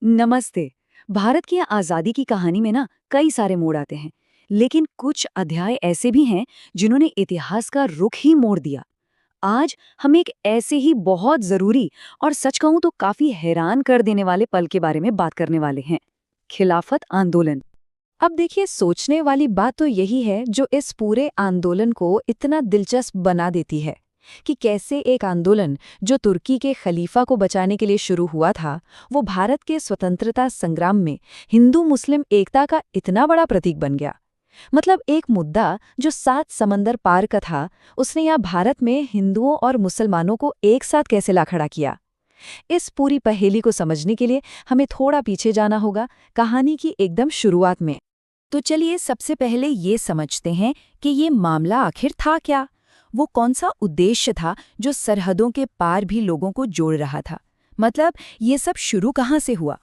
नमस्ते। भारत की आज़ादी की कहानी में ना कई सारे मोड़ आते हैं, लेकिन कुछ अध्याय ऐसे भी हैं जिन्होंने इतिहास का रुख ही मोड़ दिया। आज हम एक ऐसे ही बहुत ज़रूरी और सच कहूँ तो काफ़ी हैरान कर देने वाले पल के बारे में बात करने वाले हैं। खिलाफत आंदोलन। अब देखिए, सोचने वाली बात तो यही है जो इस पूरे आंदोलन को इतना दिलचस्प बना देती है कि कैसे एक आंदोलन जो तुर्की के खलीफा को बचाने के लिए शुरू हुआ था, वो भारत के स्वतंत्रता संग्राम में हिंदू मुस्लिम एकता का इतना बड़ा प्रतीक बन गया। मतलब एक मुद्दा जो 7 समंदर पार का था, उसने यहाँ भारत में हिंदुओं और मुसलमानों को एक साथ कैसे ला खड़ा किया। इस पूरी पहेली को समझने के लिए हमें थोड़ा पीछे जाना होगा, कहानी की एकदम शुरुआत में। तो चलिए सबसे पहले ये समझते हैं कि ये मामला आखिर था क्या। वो कौन सा उद्देश्य था जो सरहदों के पार भी लोगों को जोड़ रहा था। मतलब ये सब शुरू कहाँ से हुआ।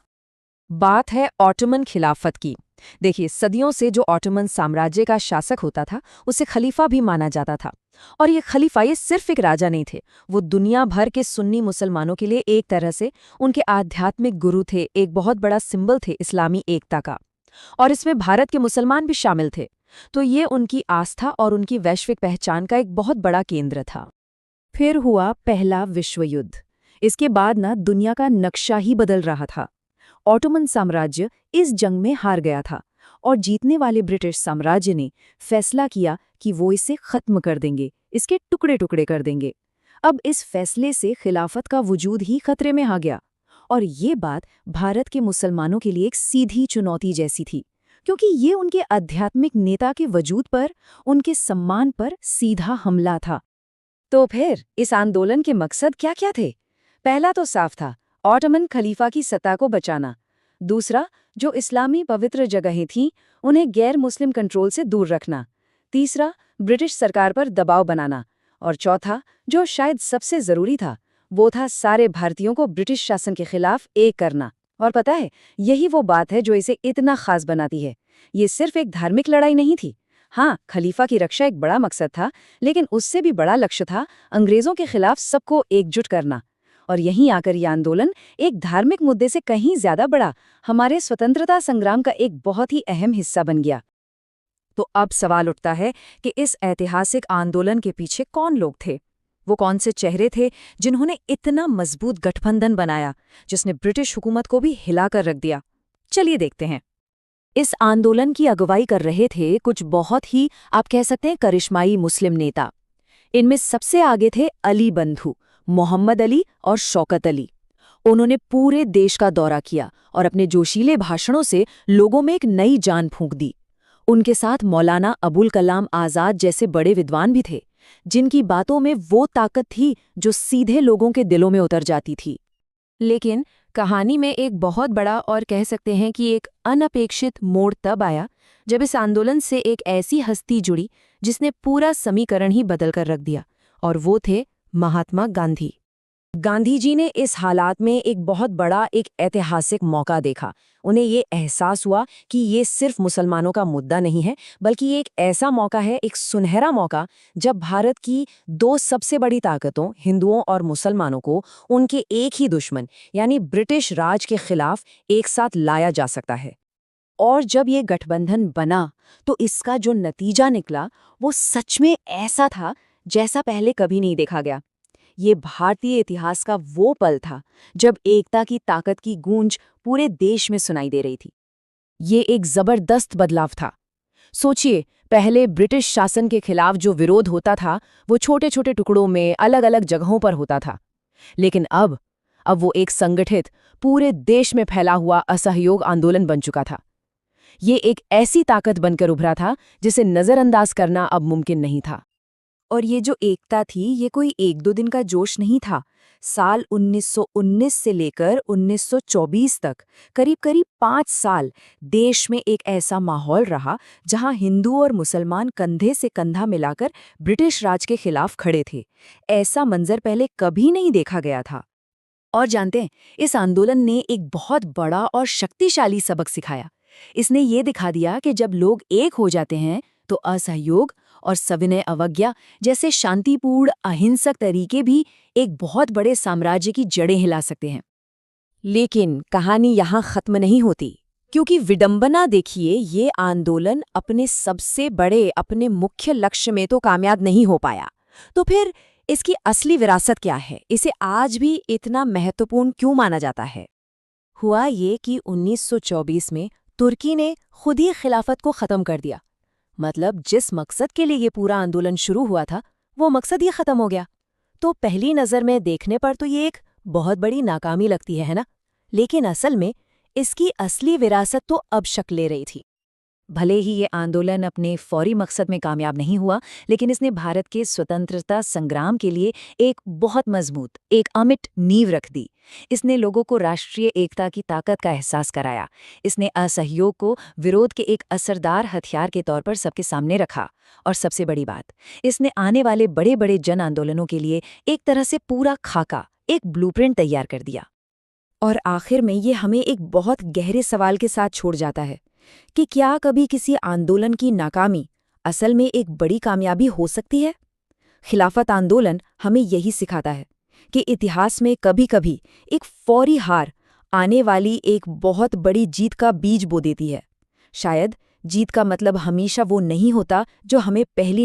बात है ऑटोमन खिलाफत की। देखिए, सदियों से जो ऑटोमन साम्राज्य का शासक होता था, उसे खलीफा भी माना जाता था। और ये खलीफा ये सिर्फ एक राजा नहीं थे, वो दुनिया भर के सुन्नी मुसलमानों के लिए एक तरह से उनके आध्यात्मिक गुरु थे, एक बहुत बड़ा सिंबल थे इस्लामी एकता का। और इसमें भारत के मुसलमान भी शामिल थे। तो ये उनकी आस्था और उनकी वैश्विक पहचान का एक बहुत बड़ा केंद्र था। फिर हुआ पहला विश्व युद्ध। इसके बाद ना दुनिया का नक्शा ही बदल रहा था। ऑटोमन साम्राज्य इस जंग में हार गया था और जीतने वाले ब्रिटिश साम्राज्य ने फैसला किया कि वो इसे खत्म कर देंगे, इसके टुकड़े टुकड़े कर देंगे। अब इस फैसले से खिलाफत का वजूद ही खतरे में आ गया। और ये बात भारत के मुसलमानों के लिए एक सीधी चुनौती जैसी थी, क्योंकि ये उनके आध्यात्मिक नेता के वजूद पर, उनके सम्मान पर सीधा हमला था। तो फिर इस आंदोलन के मकसद क्या क्या थे? पहला तो साफ था, ऑटोमन खलीफा की सत्ता को बचाना। दूसरा, जो इस्लामी पवित्र जगहें थीं, उन्हें गैर मुस्लिम कंट्रोल से दूर रखना। तीसरा, ब्रिटिश सरकार पर दबाव बनाना। और चौथा, जो शायद सबसे जरूरी था, वो था सारे भारतीयों को ब्रिटिश शासन के खिलाफ एक करना। और पता है, यही वो बात है जो इसे इतना खास बनाती है। ये सिर्फ एक धार्मिक लड़ाई नहीं थी। हाँ, खलीफा की रक्षा एक बड़ा मकसद था, लेकिन उससे भी बड़ा लक्ष्य था अंग्रेजों के खिलाफ सबको एकजुट करना। और यहीं आकर यह आंदोलन एक धार्मिक मुद्दे से कहीं ज्यादा बड़ा, हमारे स्वतंत्रता संग्राम का एक बहुत ही अहम हिस्सा बन गया। तो अब सवाल उठता है कि इस ऐतिहासिक आंदोलन के पीछे कौन लोग थे? वो कौन से चेहरे थे जिन्होंने इतना मजबूत गठबंधन बनाया, जिसने ब्रिटिश हुकूमत को भी हिलाकर रख दिया? चलिए देखते हैं। इस आंदोलन की अगुवाई कर रहे थे कुछ बहुत ही, आप कह सकते हैं, करिश्माई मुस्लिम नेता। इनमें सबसे आगे थे अली बंधु, मोहम्मद अली और शौकत अली। उन्होंने पूरे देश का दौरा किया और अपने जोशीले भाषणों से लोगों में एक नई जान फूंक दी। उनके साथ मौलाना अबुल कलाम आज़ाद जैसे बड़े विद्वान भी थे, जिनकी बातों में वो ताकत थी जो सीधे लोगों के दिलों में उतर जाती थी। लेकिन कहानी में एक बहुत बड़ा और कह सकते हैं कि एक अनपेक्षित मोड़ तब आया जब इस आंदोलन से एक ऐसी हस्ती जुड़ी जिसने पूरा समीकरण ही बदल कर रख दिया, और वो थे महात्मा गांधी। गांधी जी ने इस हालात में एक बहुत बड़ा, एक ऐतिहासिक मौका देखा। उन्हें ये एहसास हुआ कि ये सिर्फ मुसलमानों का मुद्दा नहीं है, बल्कि ये एक ऐसा मौका है, एक सुनहरा मौका, जब भारत की दो सबसे बड़ी ताकतों, हिंदुओं और मुसलमानों को उनके एक ही दुश्मन यानी ब्रिटिश राज के खिलाफ एक साथ लाया जा सकता है। और जब ये गठबंधन बना तो इसका जो नतीजा निकला वो सच में ऐसा था जैसा पहले कभी नहीं देखा गया। ये भारतीय इतिहास का वो पल था जब एकता की ताकत की गूंज पूरे देश में सुनाई दे रही थी। ये एक जबरदस्त बदलाव था। सोचिए, पहले ब्रिटिश शासन के खिलाफ जो विरोध होता था वो छोटे छोटे टुकड़ों में अलग अलग जगहों पर होता था, लेकिन अब वो एक संगठित, पूरे देश में फैला हुआ असहयोग आंदोलन बन चुका था। ये एक ऐसी ताकत बनकर उभरा था जिसे नजरअंदाज करना अब मुमकिन नहीं था। और ये जो एकता थी, ये कोई एक दो दिन का जोश नहीं था। साल 1919 से लेकर 1924 तक करीब करीब 5 साल देश में एक ऐसा माहौल रहा जहां हिंदू और मुसलमान कंधे से कंधा मिलाकर ब्रिटिश राज के खिलाफ खड़े थे। ऐसा मंजर पहले कभी नहीं देखा गया था। और जानते हैं, इस आंदोलन ने एक बहुत बड़ा और शक्तिशाली सबक सिखाया। इसने ये दिखा दिया कि जब लोग एक हो जाते हैं तो असहयोग और सविनय अवज्ञा जैसे शांतिपूर्ण अहिंसक तरीके भी एक बहुत बड़े साम्राज्य की जड़ें हिला सकते हैं। लेकिन कहानी यहाँ खत्म नहीं होती, क्योंकि विडंबना देखिए, ये आंदोलन अपने सबसे बड़े, अपने मुख्य लक्ष्य में तो कामयाब नहीं हो पाया। तो फिर इसकी असली विरासत क्या है? इसे आज भी इतना महत्वपूर्ण क्यों माना जाता है? हुआ ये कि 1924 में तुर्की ने खुद ही खिलाफत को खत्म कर दिया। मतलब जिस मकसद के लिए ये पूरा आंदोलन शुरू हुआ था, वो मकसद ही खत्म हो गया। तो पहली नज़र में देखने पर तो ये एक बहुत बड़ी नाकामी लगती है ना? लेकिन असल में इसकी असली विरासत तो अब शक्ल ले रही थी। भले ही ये आंदोलन अपने फौरी मकसद में कामयाब नहीं हुआ, लेकिन इसने भारत के स्वतंत्रता संग्राम के लिए एक बहुत मजबूत, एक अमिट नींव रख दी। इसने लोगों को राष्ट्रीय एकता की ताकत का एहसास कराया। इसने असहयोग को विरोध के एक असरदार हथियार के तौर पर सबके सामने रखा। और सबसे बड़ी बात, इसने आने वाले बड़े बड़े जन आंदोलनों के लिए एक तरह से पूरा खाका, एक ब्लूप्रिंट तैयार कर दिया। और आखिर में ये हमें एक बहुत गहरे सवाल के साथ छोड़ जाता है कि क्या कभी किसी आंदोलन की नाकामी असल में एक बड़ी कामयाबी हो सकती है? खिलाफत आंदोलन हमें यही सिखाता है कि इतिहास में कभी-कभी एक फौरी हार आने वाली एक बहुत बड़ी जीत का बीज बो देती है। शायद जीत का मतलब हमेशा वो नहीं होता जो हमें पहली